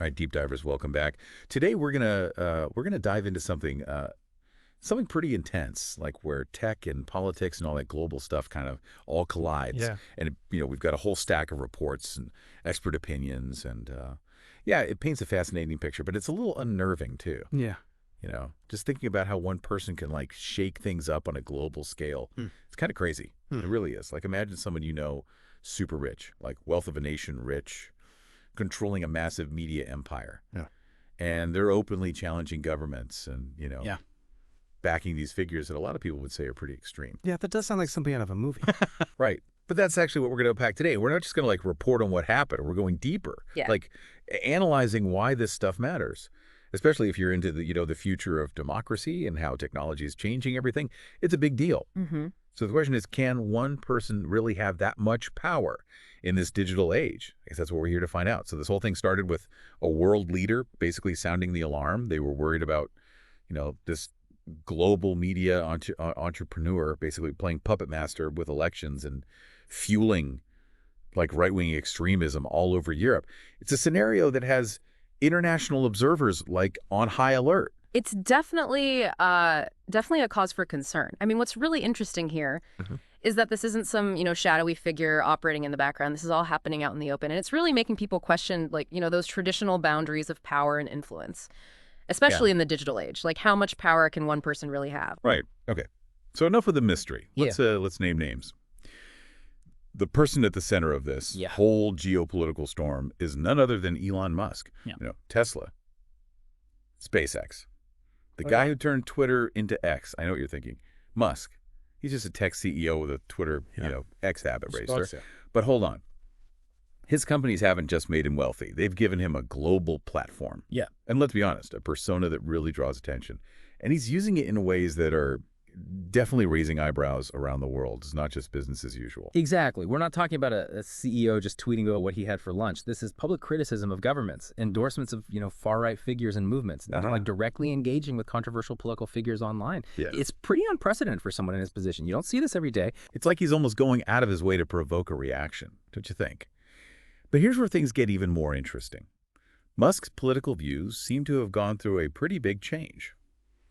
All right, deep divers, welcome back. Today we're gonna dive into something pretty intense, like where tech and politics and all that global stuff kind of all collides. Yeah. And we've got a whole stack of reports and expert opinions, and yeah, it paints a fascinating picture, but it's a little unnerving too. Yeah. Just thinking about how one person can like shake things up on a global scale. It's kind of crazy. It really is. Like imagine someone super rich, like wealth of a nation rich, controlling a massive media empire. Yeah. And they're openly challenging governments and, Yeah. backing these figures that a lot of people would say are pretty extreme. Yeah, that does sound like something out of a movie. Right. But that's actually what we're going to unpack today. We're not just going to like report on what happened. We're going deeper, Yeah. like analyzing why this stuff matters, especially if you're into the future of democracy and how technology is changing everything. It's a big deal. Mm-hmm. So the question is, can one person really have that much power in this digital age? I guess that's what we're here to find out. So this whole thing started with a world leader basically sounding the alarm. They were worried about, this global media entrepreneur basically playing puppet master with elections and fueling like right-wing extremism all over Europe. It's a scenario that has international observers like on high alert. It's definitely a cause for concern. I mean, what's really interesting here is that this isn't some, shadowy figure operating in the background. This is all happening out in the open. And it's really making people question, like, those traditional boundaries of power and influence, especially in the digital age. Like, how much power can one person really have? Right. Okay. So enough of the mystery. Let's name names. The person at the center of this whole geopolitical storm is none other than Elon Musk. Yeah. Tesla, SpaceX. The guy who turned Twitter into X. I know what you're thinking. Musk. He's just a tech CEO with a Twitter, X habit racer. But hold on. His companies haven't just made him wealthy. They've given him a global platform. Yeah. And let's be honest, a persona that really draws attention. And he's using it in ways that are definitely raising eyebrows around the world. It's not just business as usual. Exactly. We're not talking about a CEO just tweeting about what he had for lunch. This is public criticism of governments, endorsements of, far-right figures and movements, like directly engaging with controversial political figures online. Yeah. It's pretty unprecedented for someone in his position. You don't see this every day. It's like he's almost going out of his way to provoke a reaction, don't you think? But here's where things get even more interesting. Musk's political views seem to have gone through a pretty big change.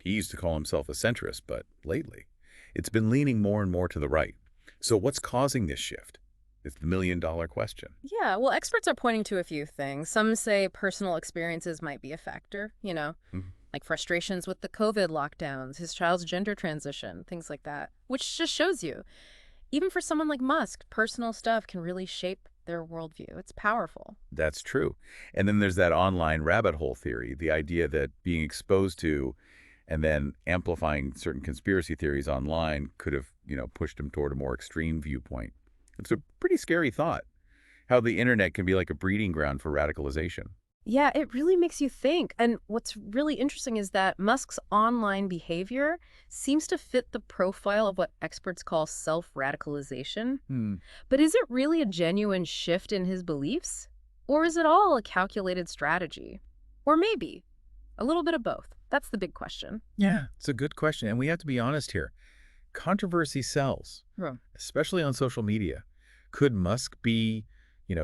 He used to call himself a centrist, but lately, it's been leaning more and more to the right. So what's causing this shift? It's the million-dollar question. Yeah, well, experts are pointing to a few things. Some say personal experiences might be a factor, like frustrations with the COVID lockdowns, his child's gender transition, things like that, which just shows you, even for someone like Musk, personal stuff can really shape their worldview. It's powerful. That's true. And then there's that online rabbit hole theory, the idea that being exposed to and then amplifying certain conspiracy theories online could have, pushed him toward a more extreme viewpoint. It's a pretty scary thought, how the internet can be like a breeding ground for radicalization. Yeah, it really makes you think. And what's really interesting is that Musk's online behavior seems to fit the profile of what experts call self-radicalization. But is it really a genuine shift in his beliefs? Or is it all a calculated strategy? Or maybe a little bit of both. That's the big question. Yeah, it's a good question. And we have to be honest here. Controversy sells, especially on social media. Could Musk be,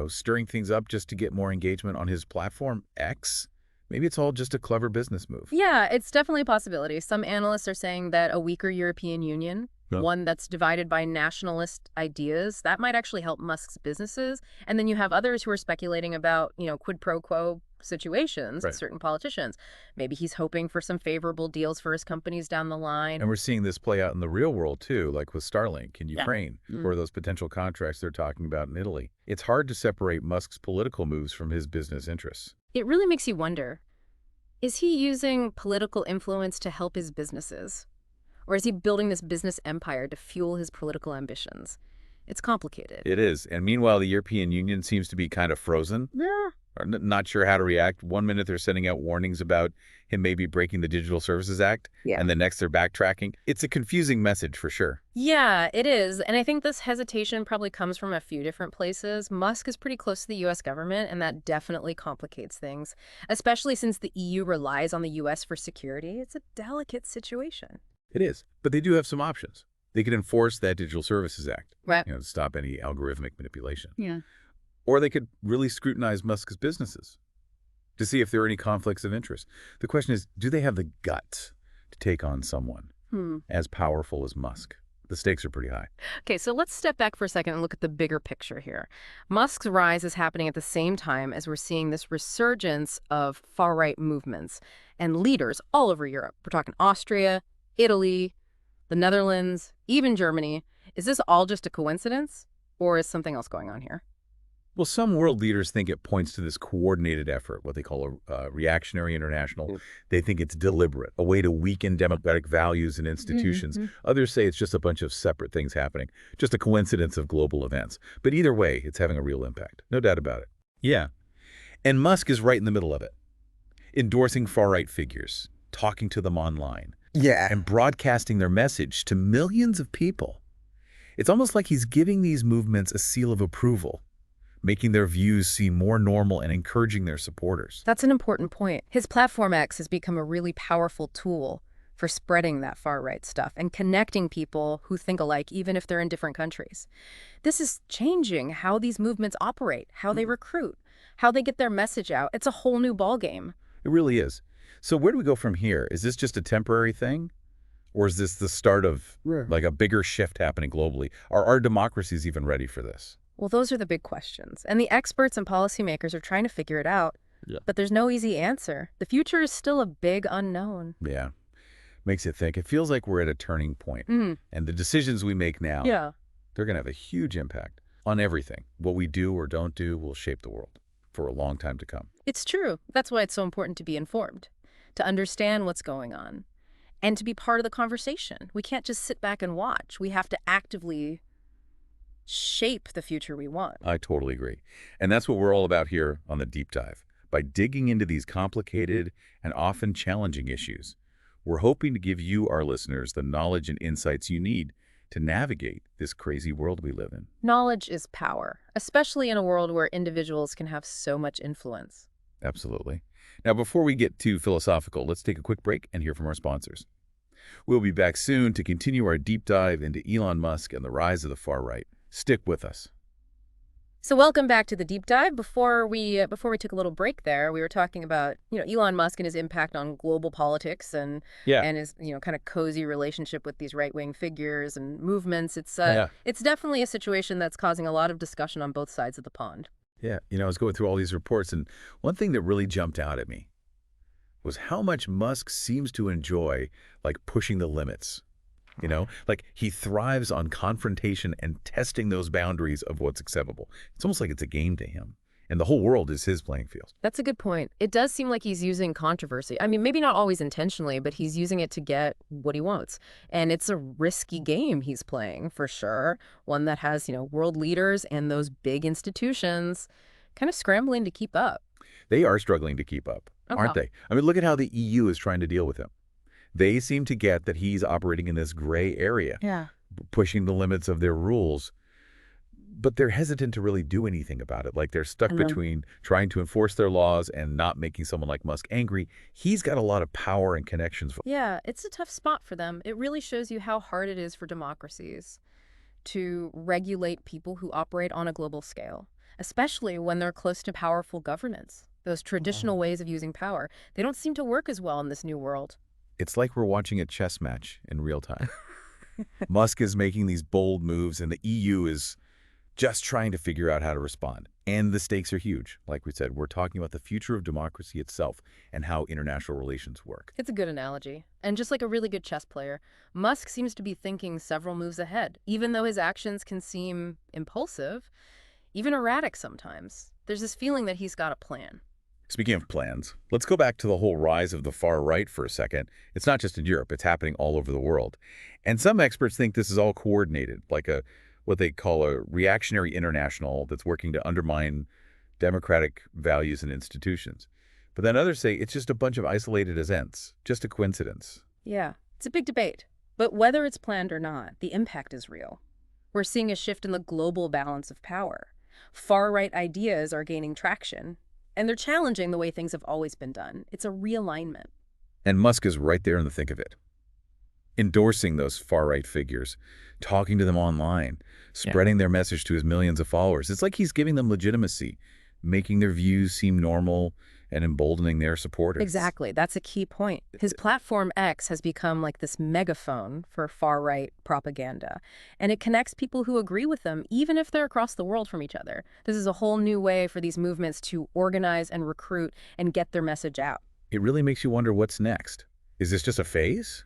stirring things up just to get more engagement on his platform, X? Maybe it's all just a clever business move. Yeah, it's definitely a possibility. Some analysts are saying that a weaker European Union, one that's divided by nationalist ideas, that might actually help Musk's businesses. And then you have others who are speculating about, quid pro quo situations with certain politicians. Maybe he's hoping for some favorable deals for his companies down the line. And we're seeing this play out in the real world, too, like with Starlink in Ukraine, or those potential contracts they're talking about in Italy. It's hard to separate Musk's political moves from his business interests. It really makes you wonder, is he using political influence to help his businesses? Or is he building this business empire to fuel his political ambitions? It's complicated. It is. And meanwhile, the European Union seems to be kind of frozen. Yeah. Or not sure how to react. One minute they're sending out warnings about him maybe breaking the Digital Services Act, and the next they're backtracking. It's a confusing message for sure. Yeah, it is. And I think this hesitation probably comes from a few different places. Musk is pretty close to the U.S. government, and that definitely complicates things, especially since the EU relies on the U.S. for security. It's a delicate situation. It is. But they do have some options. They could enforce that Digital Services Act, right, to stop any algorithmic manipulation. Yeah. Or they could really scrutinize Musk's businesses. to see if there are any conflicts of interest. The question is, do they have the guts to take on someone as powerful as Musk? The stakes are pretty high. Okay, so let's step back for a second and look at the bigger picture here. Musk's rise is happening at the same time as we're seeing this resurgence of far-right movements and leaders all over Europe. We're talking Austria, Italy, the Netherlands, even Germany. Is this all just a coincidence, or is something else going on here? Well, some world leaders think it points to this coordinated effort, what they call a reactionary international. They think it's deliberate, a way to weaken democratic values and institutions. Others say it's just a bunch of separate things happening, just a coincidence of global events. But either way, it's having a real impact. No doubt about it. Yeah. And Musk is right in the middle of it, endorsing far-right figures, talking to them online, and broadcasting their message to millions of people. It's almost like he's giving these movements a seal of approval, making their views seem more normal and encouraging their supporters. That's an important point. His Platform X has become a really powerful tool for spreading that far-right stuff and connecting people who think alike, even if they're in different countries. This is changing how these movements operate, how they recruit, how they get their message out. It's a whole new ballgame. It really is. So where do we go from here? Is this just a temporary thing? Or is this the start of like a bigger shift happening globally? Are our democracies even ready for this? Well, those are the big questions. And the experts and policymakers are trying to figure it out. But there's no easy answer. The future is still a big unknown. Yeah. Makes you think. It feels like we're at a turning point. And the decisions we make now, they're going to have a huge impact on everything. What we do or don't do will shape the world for a long time to come. It's true. That's why it's so important to be informed, to understand what's going on, and to be part of the conversation. We can't just sit back and watch. We have to actively shape the future we want. I totally agree. And that's what we're all about here on The Deep Dive. By digging into these complicated and often challenging issues, we're hoping to give you, our listeners, the knowledge and insights you need to navigate this crazy world we live in. Knowledge is power, especially in a world where individuals can have so much influence. Absolutely. Now, before we get too philosophical, let's take a quick break and hear from our sponsors. We'll be back soon to continue our deep dive into Elon Musk and the rise of the far right. Stick with us. So welcome back to the deep dive. Before we took a little break there, we were talking about, Elon Musk and his impact on global politics and his, kind of cozy relationship with these right-wing figures and movements. It's definitely a situation that's causing a lot of discussion on both sides of the pond. Yeah, I was going through all these reports, and one thing that really jumped out at me was how much Musk seems to enjoy, like, pushing the limits. Like he thrives on confrontation and testing those boundaries of what's acceptable. It's almost like it's a game to him. And the whole world is his playing field. That's a good point. It does seem like he's using controversy. I mean, maybe not always intentionally, but he's using it to get what he wants. And it's a risky game he's playing, for sure. One that has, world leaders and those big institutions kind of scrambling to keep up. They are struggling to keep up, aren't they? I mean, look at how the EU is trying to deal with him. They seem to get that he's operating in this gray area, pushing the limits of their rules, but they're hesitant to really do anything about it. Like they're stuck between trying to enforce their laws and not making someone like Musk angry. He's got a lot of power and connections. Yeah, it's a tough spot for them. It really shows you how hard it is for democracies to regulate people who operate on a global scale, especially when they're close to powerful governance. Those traditional ways of using power, they don't seem to work as well in this new world. It's like we're watching a chess match in real time. Musk is making these bold moves, and the EU is just trying to figure out how to respond. And the stakes are huge. Like we said, we're talking about the future of democracy itself and how international relations work. It's a good analogy. And just like a really good chess player, Musk seems to be thinking several moves ahead. Even though his actions can seem impulsive, even erratic sometimes, there's this feeling that he's got a plan. Speaking of plans, let's go back to the whole rise of the far right for a second. It's not just in Europe, it's happening all over the world. And some experts think this is all coordinated, like what they call a reactionary international that's working to undermine democratic values and institutions. But then others say it's just a bunch of isolated events, just a coincidence. Yeah, it's a big debate. But whether it's planned or not, the impact is real. We're seeing a shift in the global balance of power. Far-right ideas are gaining traction, and they're challenging the way things have always been done. It's a realignment. And Musk is right there in the thick of it, endorsing those far-right figures, talking to them online, spreading their message to his millions of followers. It's like he's giving them legitimacy, making their views seem normal and emboldening their supporters. Exactly. That's a key point. His platform X has become like this megaphone for far-right propaganda, and it connects people who agree with them, even if they're across the world from each other. This is a whole new way for these movements to organize and recruit and get their message out. It really makes you wonder what's next. Is this just a phase?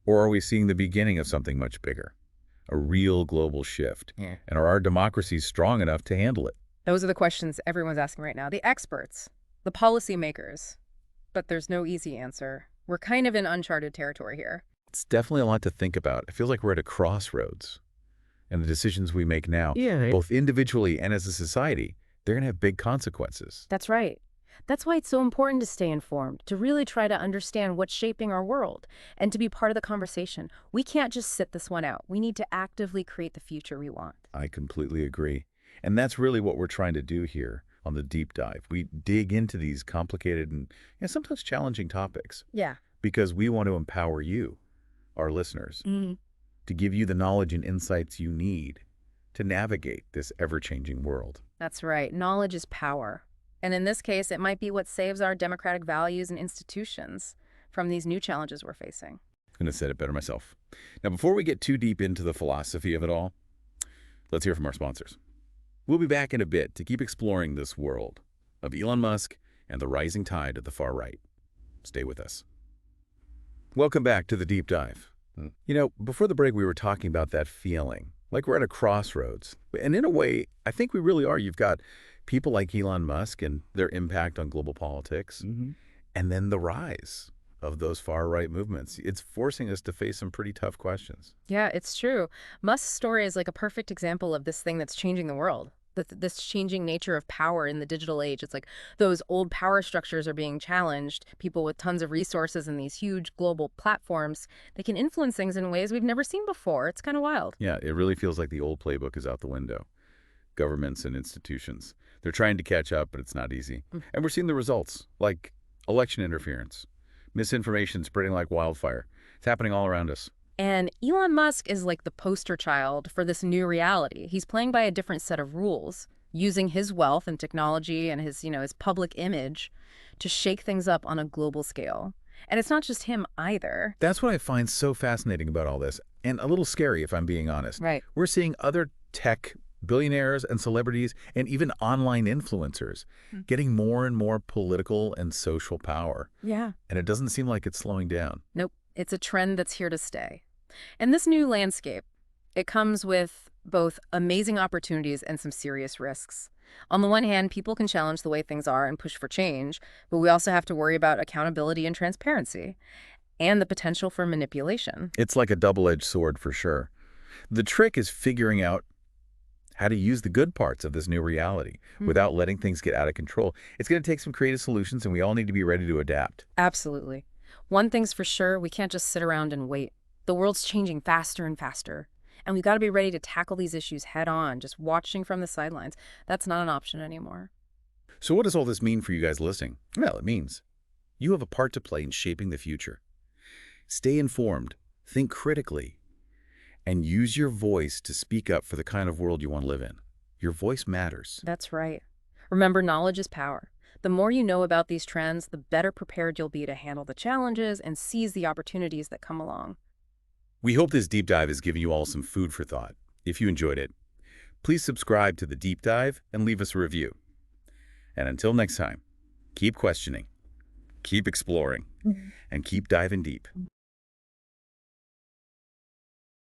Or are we seeing the beginning of something much bigger? A real global shift? Yeah. And are our democracies strong enough to handle it? Those are the questions everyone's asking right now. The experts, the policymakers. But there's no easy answer. We're kind of in uncharted territory here. It's definitely a lot to think about. It feels like we're at a crossroads. And the decisions we make now, both individually and as a society, they're going to have big consequences. That's right. That's why it's so important to stay informed, to really try to understand what's shaping our world, and to be part of the conversation. We can't just sit this one out. We need to actively create the future we want. I completely agree. And that's really what we're trying to do here on the Deep Dive. We dig into these complicated and sometimes challenging topics Yeah. because we want to empower you, our listeners, to give you the knowledge and insights you need to navigate this ever-changing world. That's right. Knowledge is power. And in this case, it might be what saves our democratic values and institutions from these new challenges we're facing. Couldn't have said it better myself. Now, before we get too deep into the philosophy of it all, let's hear from our sponsors. We'll be back in a bit to keep exploring this world of Elon Musk and the rising tide of the far right. Stay with us. Welcome back to the Deep Dive. You know, before the break, we were talking about that feeling, like we're at a crossroads. And in a way, I think we really are. You've got people like Elon Musk and their impact on global politics, and then the rise of those far-right movements. It's forcing us to face some pretty tough questions. Yeah, it's true. Musk's story is like a perfect example of this thing that's changing the world. This changing nature of power in the digital age. It's like those old power structures are being challenged. People with tons of resources and these huge global platforms, they can influence things in ways we've never seen before. It's kind of wild. Yeah, it really feels like the old playbook is out the window. Governments and institutions, they're trying to catch up, but it's not easy. And we're seeing the results, like election interference, misinformation spreading like wildfire. It's happening all around us. And Elon Musk is like the poster child for this new reality. He's playing by a different set of rules, using his wealth and technology and his public image to shake things up on a global scale. And it's not just him either. That's what I find so fascinating about all this, and a little scary if I'm being honest. Right. We're seeing other tech billionaires and celebrities and even online influencers getting more and more political and social power. Yeah. And it doesn't seem like it's slowing down. Nope. It's a trend that's here to stay. And this new landscape, it comes with both amazing opportunities and some serious risks. On the one hand, people can challenge the way things are and push for change, but we also have to worry about accountability and transparency and the potential for manipulation. It's like a double-edged sword for sure. The trick is figuring out how to use the good parts of this new reality without letting things get out of control. It's going to take some creative solutions, and we all need to be ready to adapt. Absolutely. One thing's for sure, we can't just sit around and wait. The world's changing faster and faster, and we've got to be ready to tackle these issues head on, just watching from the sidelines. That's not an option anymore. So what does all this mean for you guys listening? Well, it means you have a part to play in shaping the future. Stay informed, think critically, and use your voice to speak up for the kind of world you want to live in. Your voice matters. That's right. Remember, knowledge is power. The more you know about these trends, the better prepared you'll be to handle the challenges and seize the opportunities that come along. We hope this deep dive has given you all some food for thought. If you enjoyed it, please subscribe to the Deep Dive and leave us a review. And until next time, keep questioning, keep exploring, and keep diving deep.